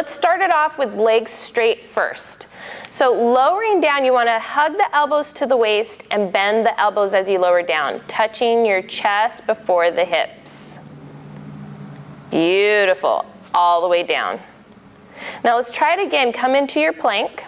let's start it off with legs straight first. So lowering down, you want to hug the elbows to the waist and bend the elbows as you lower down, touching your chest before the hips. Beautiful. All the way down. Now let's try it again. Come into your plank.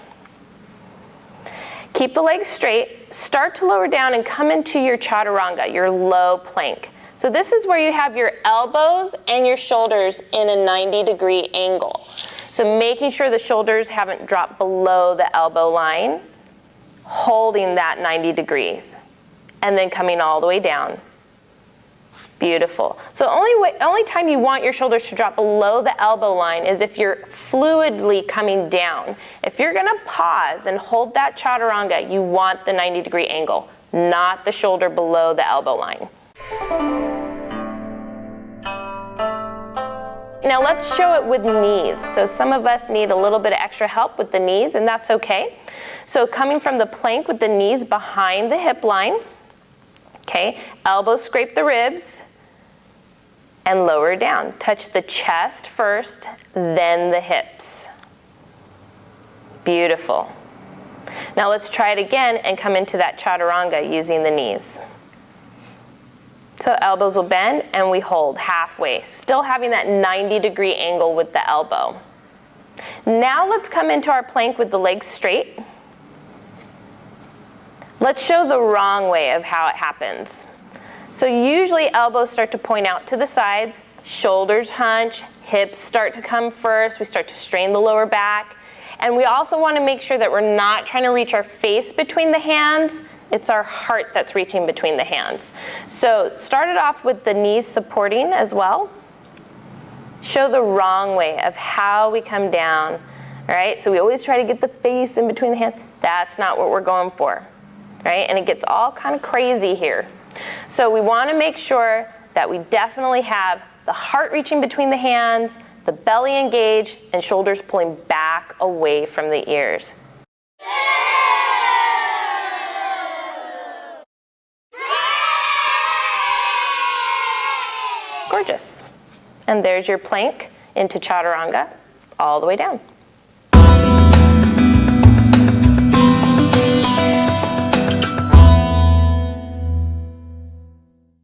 Keep the legs straight. Start to lower down and come into your chaturanga, your low plank. So this is where you have your elbows and your shoulders in a 90-degree angle. So making sure the shoulders haven't dropped below the elbow line, holding that 90 degrees, and then coming all the way down. Beautiful. So only time you want your shoulders to drop below the elbow line is if you're fluidly coming down. If you're gonna pause and hold that chaturanga, you want the 90-degree angle, not the shoulder below the elbow line. Now let's show it with knees. So some of us need a little bit of extra help with the knees, and that's okay. So coming from the plank with the knees behind the hip line, okay, elbows scrape the ribs, and lower down. Touch the chest first, then the hips. Beautiful. Now let's try it again and come into that chaturanga using the knees. So elbows will bend and we hold halfway, still having that 90-degree angle with the elbow. Now let's come into our plank with the legs straight. Let's show the wrong way of how it happens. So usually elbows start to point out to the sides, shoulders hunch, hips start to come first, we start to strain the lower back. And we also want to make sure that we're not trying to reach our face between the hands, it's our heart that's reaching between the hands. So start it off with the knees supporting as well. Show the wrong way of how we come down, all right? So we always try to get the face in between the hands. That's not what we're going for, right? And it gets all kind of crazy here. So we want to make sure that we definitely have the heart reaching between the hands, the belly engaged, and shoulders pulling back away from the ears. Gorgeous. And there's your plank into chaturanga all the way down.